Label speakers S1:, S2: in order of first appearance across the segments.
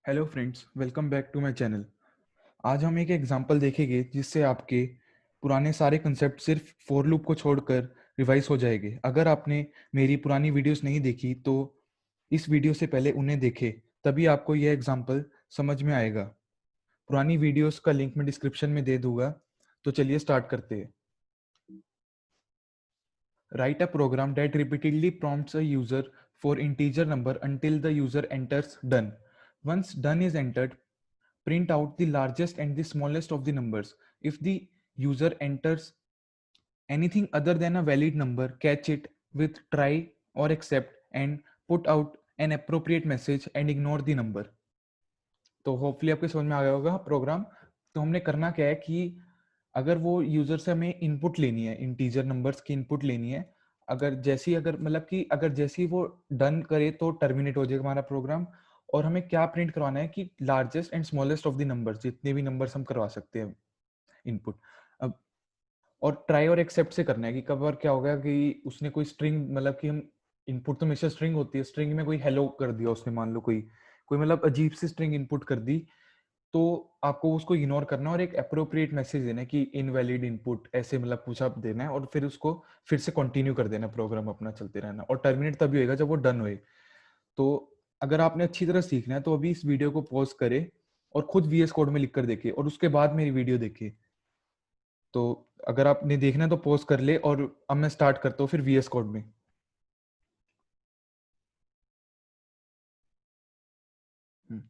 S1: Hello friends, welcome back to my channel. आज हम एक एग्जांपल देखेंगे जिससे आपके पुराने सारे कंसेप्ट सिर्फ फॉर लूप को छोड़कर रिवाइज हो जाएंगे। अगर आपने मेरी पुरानी वीडियोस नहीं देखी तो इस वीडियो से पहले उन्हें देखें, तभी आपको यह एग्जांपल समझ में आएगा। पुरानी वीडियोस का लिंक मैं डिस्क्रिप्शन में दे दूंगा। तो चलिए स्टार्ट करते हैं। Write a program that repeatedly prompts a user for integer number until the user enters done. Once done is entered, print out the largest and the smallest of the numbers. If the user enters anything other than a valid number, catch it with try or accept and put out an appropriate message and ignore the number. तो hopefully आपके समझ में आ गया होगा programme. तो हमने करना क्या है कि अगर वो यूजर से हमें इनपुट लेनी है, इंटीजर नंबर्स की इनपुट लेनी है, अगर मतलब कि अगर जैसी वो डन करे तो टर्मिनेट हो जाएगा हमारा प्रोग्राम। और हमें क्या प्रिंट करवाना है कि largest and smallest of the numbers, जितने भी नंबर्स हम करवा सकते हैं इनपुट। अब और ट्राई और एक्सेप्ट से करना है कि कब बार क्या होगा कि उसने कोई स्ट्रिंग, मतलब कि हम इनपुट तो हमेशा स्ट्रिंग होती है, स्ट्रिंग में कोई हेलो कर दिया उसने, मान लो कोई कोई मतलब अजीब सी स्ट्रिंग इनपुट कर दी, तो आपको उसको इग्नोर करना और एक अप्रोप्रिएट मैसेज देना है कि इनवैलिड इनपुट, ऐसे मतलब कुछ आप देना है और फिर उसको फिर से कंटिन्यू कर देना, प्रोग्राम अपना चलते रहना। और टर्मिनेट तभी होएगा जब वो डन होए। तो अगर आपने अच्छी तरह सीखना है तो अभी इस वीडियो को पॉज करें और खुद वीएस कोड में लिखकर देखें और उसके बाद मेरी वीडियो देखें। तो अगर आपने देखना है तो पॉज कर ले और अब मैं स्टार्ट करता हूँ फिर वीएस कोड में। हम्म,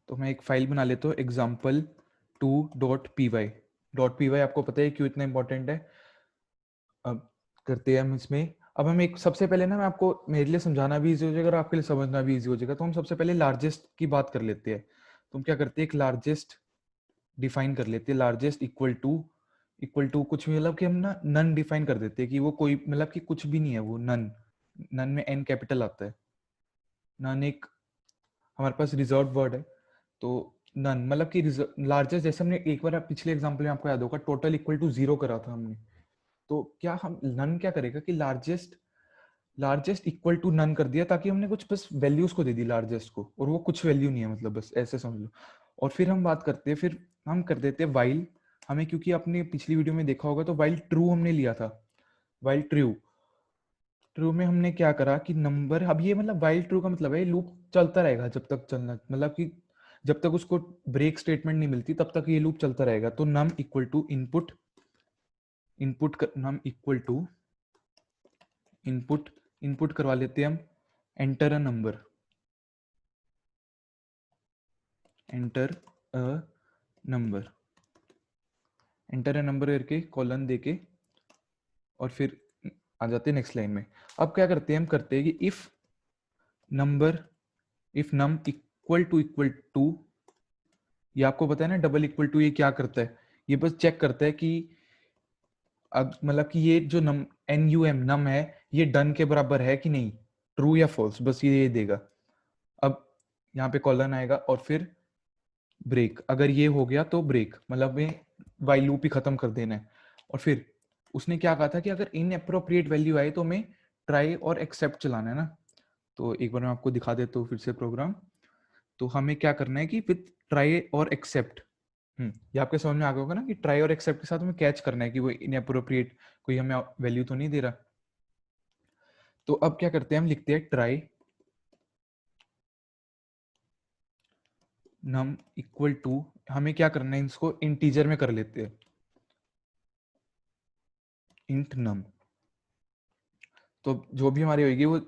S1: तो मैं एक फाइल बना लेता हूँ, example 2.py। Dot P Y आपको पता है क्यों इतना इंपॉर्टेंट है। अब करते हैं हम इसमें। अब हम एक सबसे पहले ना, मैं आपको, मेरे लिए समझाना भी इजी हो जाएगा और आपके लिए समझना भी इजी हो जाएगा। तो हम सबसे पहले लार्जेस्ट की बात कर लेते हैं। तो हम क्या करते हैं, एक लार्जेस्ट डिफाइन कर लेते हैं। लार्जेस्ट इक्वल टू कुछ भी, मतलब कि हम ना नन डिफाइन कर देते हैं कि वो कोई, मतलब कि कुछ भी नहीं है, वो नन। नन में एन कैपिटल आता है। नन एक हमारे पास रिजर्व वर्ड है। तो नन मतलब कि लार्जेस्ट, जैसे हमने एक बार पिछले एग्जाम्पल में आपको याद होगा टोटल इक्वल टू 0 करा था हमने। तो क्या हम नन क्या करेगा कि लार्जेस्ट इक्वल टू नन कर दिया, ताकि हमने कुछ बस वैल्यूज को दे दी लार्जेस्ट को, और वो कुछ वैल्यू नहीं है, मतलब बस ऐसे समझ लो। और फिर हम बात करते हैं, फिर हम कर देते हैं वाइल। हमें, क्योंकि आपने पिछली वीडियो में देखा होगा तो वाइल ट्रू हमने लिया था। वाइल ट्रू ट्रू में हमने क्या करा कि नंबर, अब ये मतलब वाइल ट्रू का मतलब है लूप चलता रहेगा जब तक चलना, मतलब कि जब तक उसको ब्रेक स्टेटमेंट नहीं मिलती तब तक ये लूप चलता रहेगा। तो num equal to input, num equal to input, input करवा लेते हैं हम enter a number, enter a number, enter a number करके कॉलन देके और फिर आ जाते हैं नेक्स्ट लाइन में। अब क्या करते हैं, हम करते हैं कि if number, if num equal to, ये आपको पता है ना डबल इक्वल टू ये क्या करता है, ये बस चेक करता है कि मतलब कि ये जो नम एन यू एम नम है, ये डन के बराबर है कि नहीं, ट्रू या फॉल्स, बस ये देगा। अब यहाँ पे कॉलन आएगा और फिर ब्रेक, अगर ये हो गया तो ब्रेक, मतलब में वाइल लूप ही खत्म कर देना है। और फिर उसने क्या कहा था कि अगर इन अप्रोप्रिएट वैल्यू आए तो हमें ट्राई और एक्सेप्ट चलाना है ना। तो एक बार मैं आपको दिखा देता हूँ फिर से प्रोग्राम। तो हमें क्या करना है कि विथ ट्राई और एक्सेप्ट, ये आपके समझ में आ गया होगा ना कि ट्राई और एक्सेप्ट के साथ हमें कैच करना है कि वो इन अप्रोप्रिएट कोई हमें वैल्यू तो नहीं दे रहा। तो अब क्या करते हैं, हम लिखते हैं ट्राई नम इक्वल टू, हमें क्या करना है, इसको इंटीजर में कर लेते हैं, इंट नम। तो जो भी हमारी होगी वो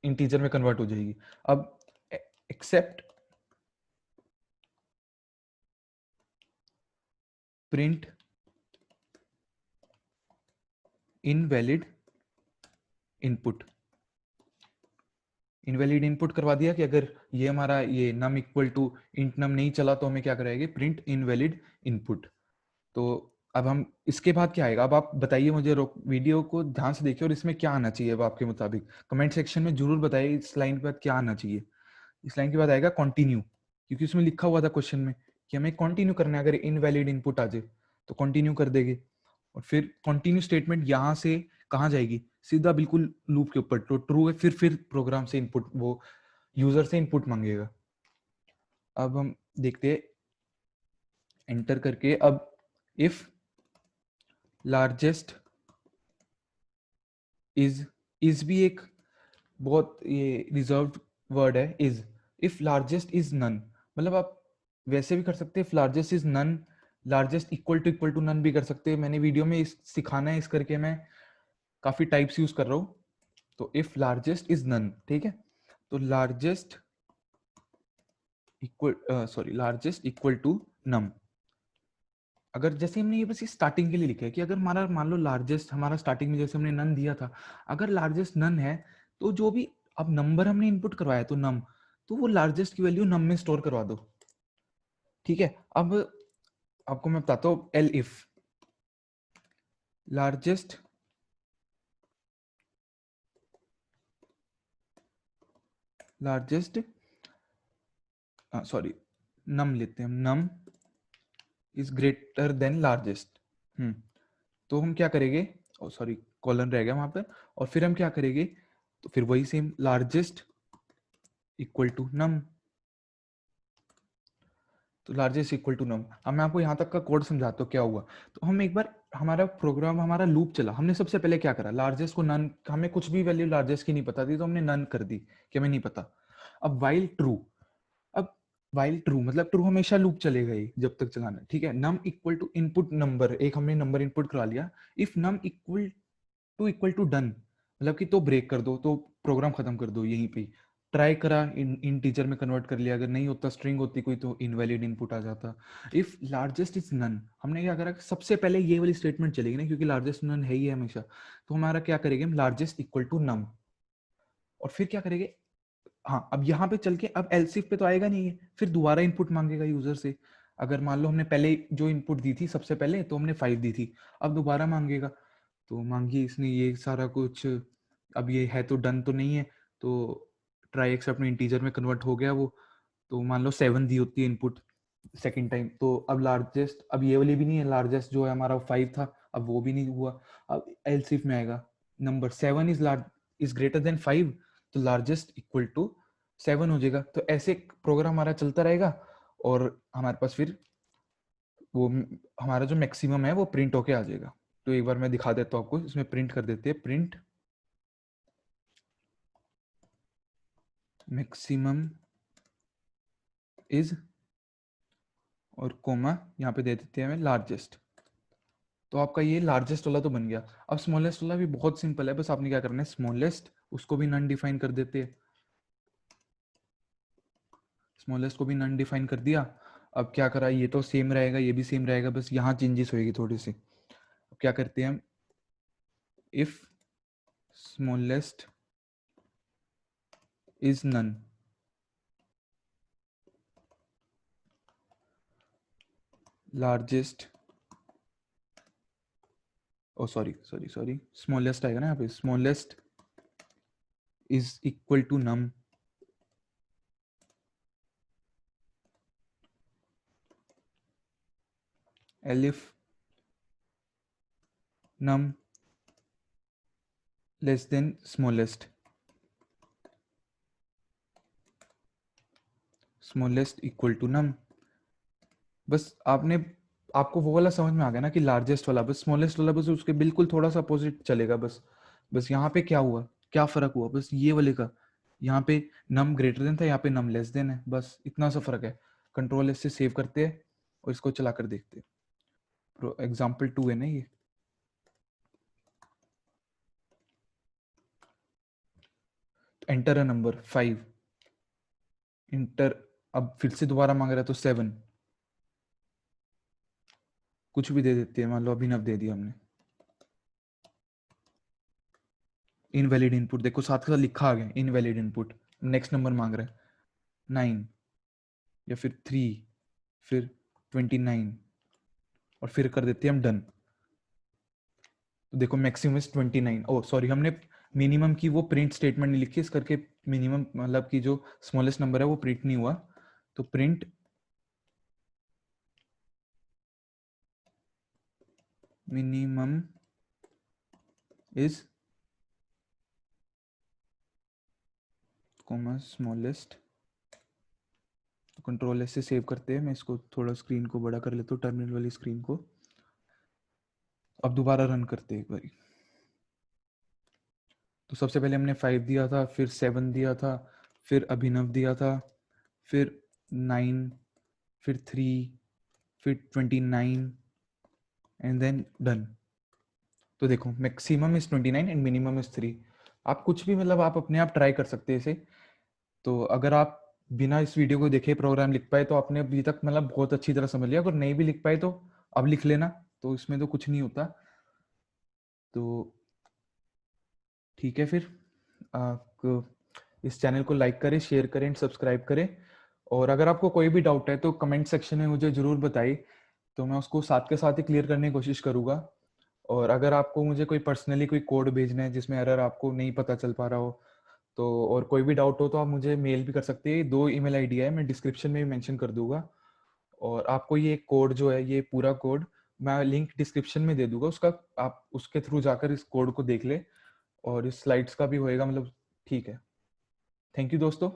S1: इंटीजर में कन्वर्ट हो जाएगी। अब except print invalid input, invalid input करवा दिया कि अगर ये हमारा ये num equal to int num नहीं चला तो हमें क्या करेंगे, प्रिंट इनवैलिड इनपुट। तो अब हम इसके बाद क्या आएगा, अब आप बताइए मुझे, वीडियो को ध्यान से देखिए और इसमें क्या आना चाहिए अब आपके मुताबिक कमेंट सेक्शन में जरूर बताइए इस लाइन के बाद क्या आना चाहिए। इस लाइन के बाद आएगा कंटिन्यू, क्योंकि उसमें लिखा हुआ था क्वेश्चन में कि हमें कंटिन्यू करना है, अगर इनवैलिड इनपुट आ जाए तो कंटिन्यू कर देंगे। और फिर कंटिन्यू स्टेटमेंट यहाँ से कहाँ जाएगी, सीधा बिल्कुल लूप के ऊपर, तो ट्रू है, फिर प्रोग्राम से इनपुट, वो यूजर से इनपुट मांगेगा। अब हम देखते हैं एंटर करके, अब इफ लार्जेस्ट इज भी एक बहुत ये रिजर्व्ड वर्ड है, is. If largest is none, मतलब आप वैसे भी कर सकते हैं, if largest is none, largest equal to none भी कर सकते हैं। मैंने वीडियो में सिखाना है, इस करके मैं काफी टाइप्स यूज कर रहा हूँ। तो इफ लार्जेस्ट इज नन, ठीक है, तो लार्जेस्ट लार्जेस्ट इक्वल टू नम। अगर जैसे हमने ये बस स्टार्टिंग के लिए लिखा है कि अगर हमारा मान लो लार्जेस्ट, हमारा स्टार्टिंग में जैसे हमने नन दिया था, अगर लार्जेस्ट नन है तो जो भी अब नंबर हमने इनपुट करवाया तो नम, तो वो लार्जेस्ट की वैल्यू नम में स्टोर करवा दो। ठीक है, अब आपको मैं बताता हूँ elif largest sorry num लेते हैं, num is greater than largest. तो हम क्या करेंगे, सॉरी कॉलन रह गया वहां पर, और फिर हम क्या करेंगे, तो फिर वही सेम लार्जेस्ट इक्वल टू नम, तो लार्जेस्ट इक्वल टू नम। अब मैं आपको यहाँ तक का कोड समझाता हूँ क्या हुआ। तो हम एक बार, हमारा प्रोग्राम, हमारा लूप चला, हमने सबसे पहले क्या करा, लार्जेस्ट को नन, हमें कुछ भी वैल्यू लार्जेस्ट की नहीं पता थी तो हमने नन कर दी कि हमें नहीं पता। अब वाइल ट्रू, अब वाइल ट्रू मतलब ट्रू हमेशा लूप चलेगा ही जब तक चलाना, ठीक है। Num equal to input number, एक हमने नंबर इनपुट करा लिया, if num equal to done, मतलब कि तो ब्रेक कर दो, तो प्रोग्राम खत्म कर दो यहीं पे। ट्राई करा, इंटीजर में कन्वर्ट कर लिया, अगर नहीं होता, स्ट्रिंग होती कोई, तो इनवैलिड इनपुट आ जाता। इफ लार्जेस्ट इज नन, हमने क्या करा, सबसे पहले ये वाली स्टेटमेंट चलेगी ना, क्योंकि लार्जेस्ट नन है ही है हमेशा। तो हमारा क्या करेंगे हम, लार्जेस्ट इक्वल टू नम, और फिर क्या करेंगे, हाँ अब यहाँ पे चल के, अब एलसिफ पे तो आएगा नहीं है, फिर दोबारा इनपुट मांगेगा यूजर से। अगर मान लो हमने पहले जो इनपुट दी थी सबसे पहले, तो हमने 5 दी थी, अब दोबारा मांगेगा, तो मांगी इसने ये सारा कुछ। अब ये है तो डन तो नहीं है, तो ट्राई एक्सेप्ट में इंटीजर में कन्वर्ट हो गया वो। तो मान लो 7 दी होती है इनपुट सेकंड टाइम, तो अब लार्जेस्ट, अब ये वाली भी नहीं है, लार्जेस्ट जो है हमारा 5 था, अब वो भी नहीं हुआ। अब एलसिफ में आएगा, नंबर 7 इज ग्रेटर देन 5, तो लार्जेस्ट इक्वल टू 7 हो जाएगा। तो ऐसे प्रोग्राम हमारा चलता रहेगा, और हमारे पास फिर वो हमारा जो मैक्सिमम है वो प्रिंट होके आ जाएगा। तो एक बार मैं दिखा देता हूँ आपको, इसमें प्रिंट कर देते हैं, प्रिंट मैक्सिमम इज, और कोमा यहाँ पे दे देते हैं हमें लार्जेस्ट। तो आपका ये लार्जेस्ट वाला तो बन गया। अब स्मॉलेस्ट वाला भी बहुत सिंपल है, बस आपने क्या करना है, स्मॉलेस्ट, उसको भी नन डिफाइन कर देते हैं, स्मॉलेस्ट को भी नन डिफाइन कर दिया। अब क्या करा, ये तो सेम रहेगा, ये भी सेम रहेगा, बस यहाँ चेंजेस होएगी थोड़ी सी। अब क्या करते हैं हम, if smallest is none, largest, oh sorry smallest आएगा ना यहाँ पे, smallest is equal to num, elif num less than smallest, smallest equal to num. बस आपको वो वाला समझ में आ गया ना कि लार्जेस्ट वाला, बस स्मॉलेस्ट वाला, बस उसके बिल्कुल थोड़ा सा अपोजिट चलेगा। बस यहाँ पे क्या हुआ, क्या फर्क हुआ, बस ये वाले का, यहाँ पे नम ग्रेटर देन था, यहाँ पे नम लेस देन है, बस इतना सा फर्क है। कंट्रोल इससे सेव करते हैं और इसको चला कर देखते हैं। एग्जाम्पल 2 है ना ये, एंटर अ नंबर 5, इंटर, अब फिर से दोबारा मांग रहा है तो 7, कुछ भी दे देते हैं, मान लो अभिनव दे दिया हमने, इनवैलिड इनपुट, देखो साथ के साथ लिखा आ गया इनवैलिड इनपुट। नेक्स्ट नंबर मांग रहा है 9, या फिर 3, फिर 29, और फिर कर देते हैं हम डन। तो देखो मैक्सिमम इज 29, ओ सॉरी हमने मिनिमम की वो प्रिंट स्टेटमेंट नहीं लिखी, इस करके मिनिमम मतलब कि जो स्मॉलेस्ट नंबर है वो प्रिंट नहीं हुआ। तो print minimum is comma smallest. तो कंट्रोल एस से सेव करते हैं। मैं इसको थोड़ा स्क्रीन को बड़ा कर लेता हूँ, टर्मिनल वाली स्क्रीन को। अब दोबारा रन करते हैं एक बारी। तो सबसे पहले हमने 5 दिया था, फिर 7 दिया था, फिर अभिनव दिया था, फिर 9, फिर 3, फिर 29 एंड देन डन। तो देखो maximum is 29 and minimum is 3। आप कुछ भी मतलब आप अपने आप ट्राई कर सकते हैं इसे। तो अगर आप बिना इस वीडियो को देखे प्रोग्राम लिख पाए तो आपने अभी तक मतलब बहुत अच्छी तरह समझ लिया। अगर नहीं भी लिख पाए तो अब लिख लेना, तो इसमें तो कुछ नहीं होता। तो ठीक है, फिर आप इस चैनल को लाइक करें, शेयर करें एंड सब्सक्राइब करें। और अगर आपको कोई भी डाउट है तो कमेंट सेक्शन में मुझे ज़रूर बताइए, तो मैं उसको साथ के साथ ही क्लियर करने की कोशिश करूँगा। और अगर आपको मुझे कोई पर्सनली कोई कोड भेजना है जिसमें एरर आपको नहीं पता चल पा रहा हो, तो और कोई भी डाउट हो तो आप मुझे मेल भी कर सकते हैं। 2 ईमेल आईडी है, मैं डिस्क्रिप्शन में भी मेंशन कर दूंगा। और आपको ये कोड जो है, ये पूरा कोड मैं लिंक डिस्क्रिप्शन में दे दूंगा उसका, आप उसके थ्रू जाकर इस कोड को देख ले। और इस स्लाइड्स का भी होएगा मतलब। ठीक है, थैंक यू दोस्तों।